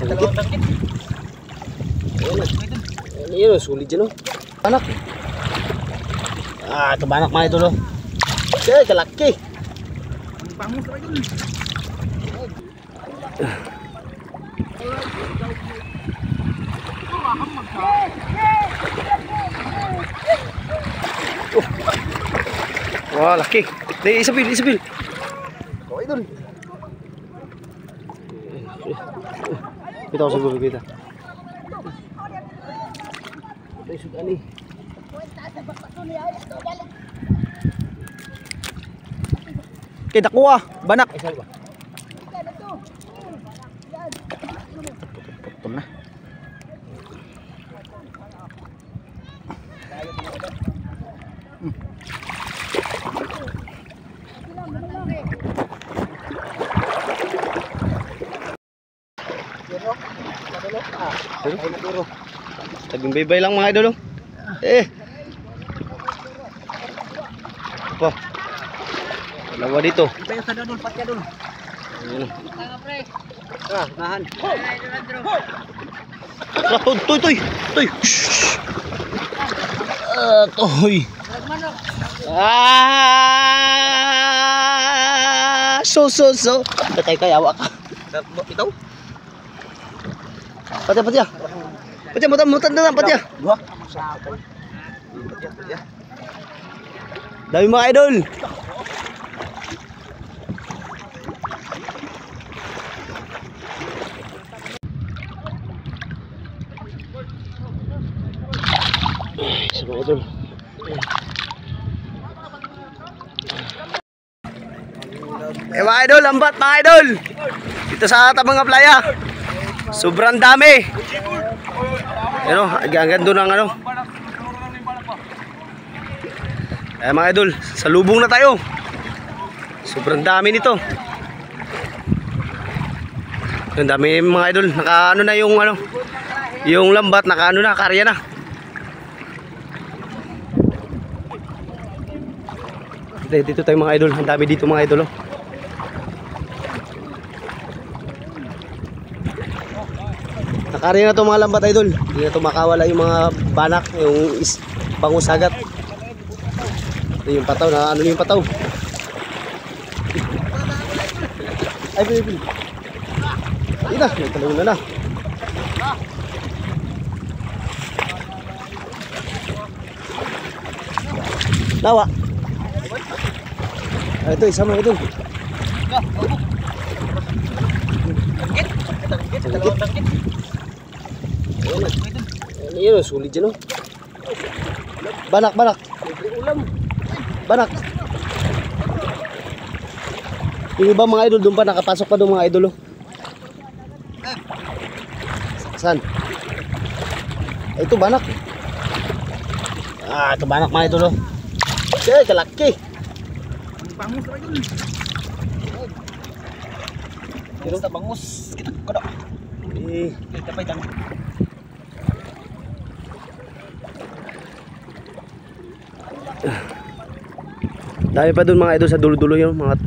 Dalawang tangkit. Ayan o, sulit dyan o. Banak. Ito banak mga idol o. Okay, kalaki. Ang bangus pa yun. Wah, laki. Isabil. Oh, idol. Kita usah kita. Kita sudah nih. Kita kuah, banak. Potong na. Taging baybay lang mga idol. Apa? Dalawa dito. Tayo sa dadol, patya dol. Nahan. Toy. Toy. So. Patay ka, yawa ka. Ikaw? Patya. Mutan na lang, patya. Dami mga idol. Mga idol. Mga idol, lambat mga idol. Dito sa Tabanga Playa. Sobrang dami. Ano, hanggang doon ang ano. Mga idol, sa lubong na tayo. Sobrang dami nito. Ang dami mga idol, naka ano na yung ano, yung lambat naka ano na, karya na. Dito tayo mga idol, ang dami dito mga idol. Nakarya na to mga lambat idol. Hindi na to makawala yung mga banak, yung pangusagat. Ito yung pataw, na ano yung pataw. Ay, Pilipi. Hindi na, may talong na. Nawa. Ito, isama ito. Dalawang tangkit. Ayan o, sulit dyan o. Banak. Banak. Yung iba mga idol, doon pa nakapasok pa doon mga idol o. Saan? Ito banak. Ito banak mga idol o. Okay, kalaki. Ang bangus pa yun. Pero sa bangus, kita ko daw. Kita pa itang. Dami pa doon mga idol sa dulo-dulo yun mga.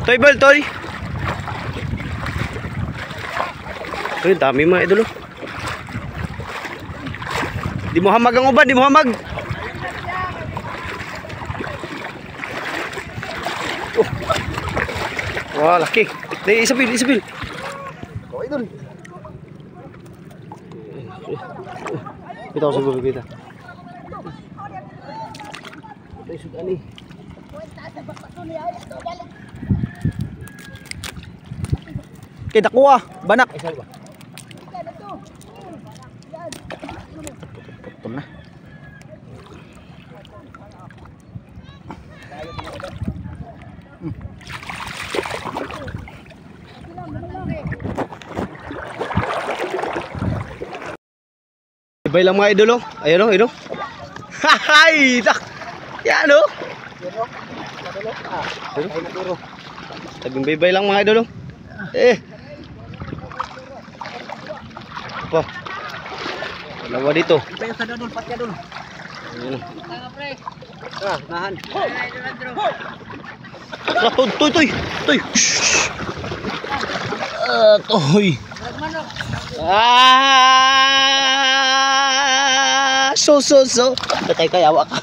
Toy ball, toy. Ay, dami mga idol. Di mo hamag ang uban, di mo hamag. Wah, laki. Isabil. Oh, idol. Kita usah kita. Kita sudah nih. Kita kuah, banak. Potong na. Ibay lang mga idol. Ayun o. Hahay! Yan o. Taging baybay lang mga idol. Apa? Dalawa dito. Ito yung sa dodol, patya dol. Ayun. Nahan. Toy. Toy. So. Patay ka, yawa ka.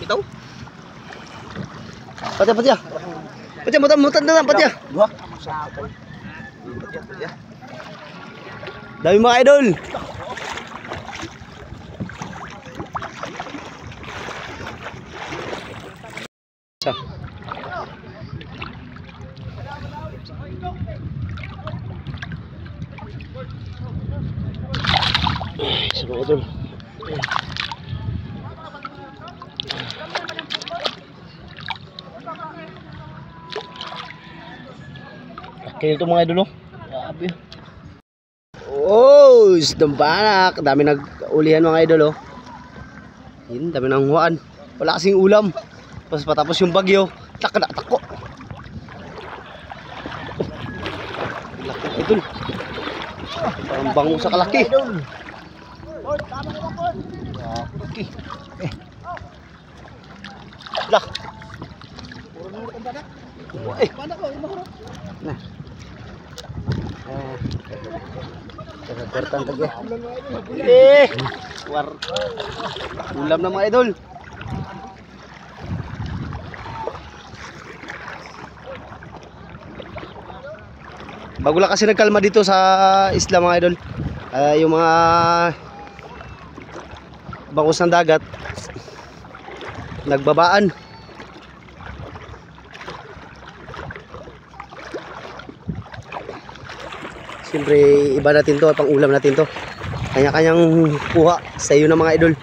Ito? Patya. Mutan na lang, patya. Dua. Dami mga idol. Sa. Suruh idol. Kaya ito mga idol, oh. Grabe. Oh, istambanak. Dami nag-ulihan mga idol, oh. Yun, dami nang huwaan. Wala kasing ulam. Tapos patapos yung bagyo, tako. Laki idol. Parang bango sa kalaki. Laki. Lah. Nah. Kagatan tadi. War. Ulam na mga idol. Bago lang kasi nagkalma dito sa isla mga idol. Yung mga bangus ng dagat nagbabaan. Siyempre iba natin to, pang ulam natin to. Kanya-kanyang kuha sa iyo ng mga idol.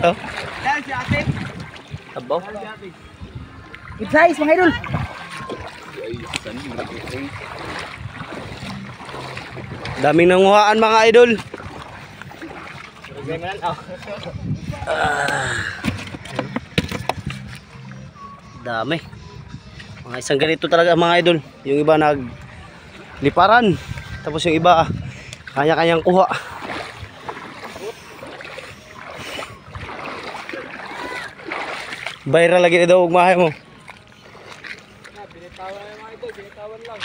Oh. Dahil si ate. Tabaw. Good size mga idol. Daming nanguhaan mga idol. Dami. Mga isang ganito talaga mga idol. Yung iba nagliparan. Tapos yung iba kanya-kanyang kuha. Viral lagi na daw ugmahay mo. Binitawan na mga idol, binitawan lang.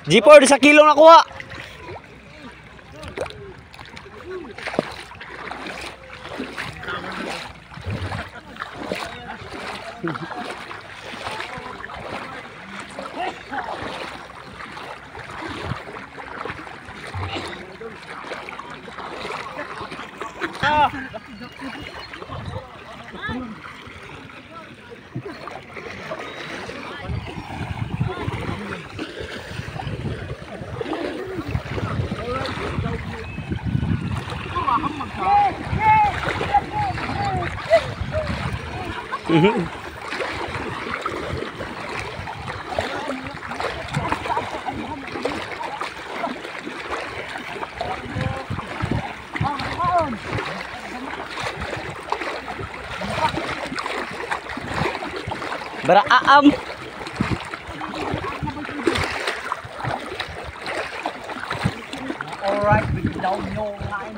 G4 sa kilo nakuha. Beraam. Alright, we don't know line.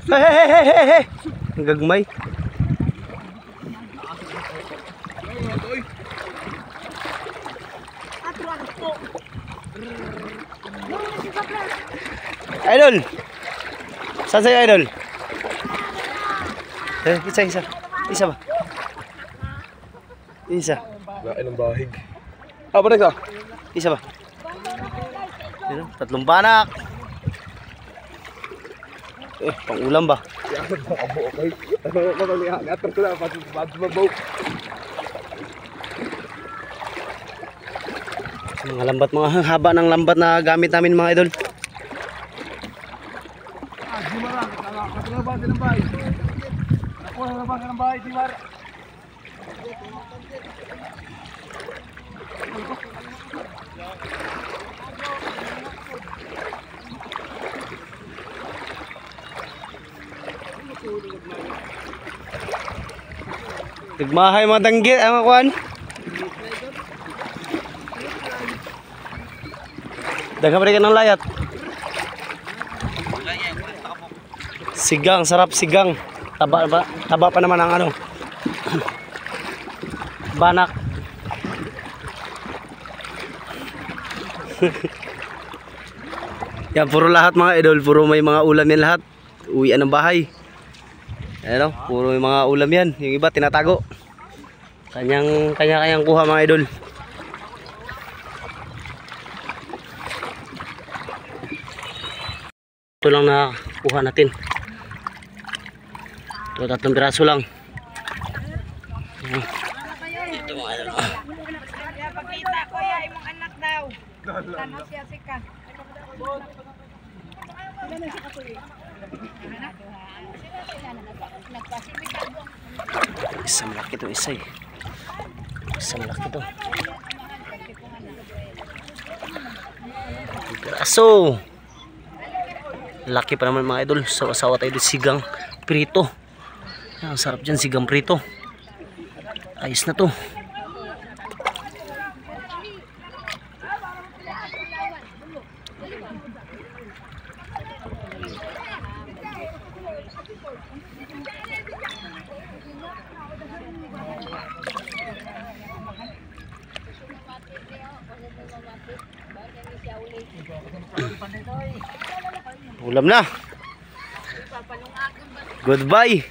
Hey. Ang gagmay. Idol. Saan sa'yo idol? Isa. Isa ba? Isa. Lain ng bahig. Ah, balik ka. Isa ba? Yun, tatlong banak. Pang ulam ba? Yan, abo, okay. Ano ko lang lihat. Atar ko lang, pati mabaw. Mga lambat, mga haba ng lambat na gamit namin mga idol. Dimara, katilabas ng bahay. Nakuha na labas ng bahay, Dimara. Nagmahay mga danggit, ang kuan. Daghan pa rin ka ng layat. Sigang, sarap sigang. Taba pa naman ang ano. Banak. Yan, puro lahat mga idol, puro may mga ulam yan lahat. Uwian ng bahay. Ayan o, puro may mga ulam yan. Yung iba tinatago. Kanya-kanyang kuha mga idol. Ito lang na kuha natin. Ito, 3 piraso lang. Ito mga idol. Pagkita ko ya imong anak daw. Tanaw siya sika. Isa malaki ito, isa eh. Isa malaki ito. Piraso. Laki pa naman mga idol. Sawa-sawa tayo dito sigang prito. Ang sarap dyan sigang prito. Ayos na to. Ulam na. Goodbye.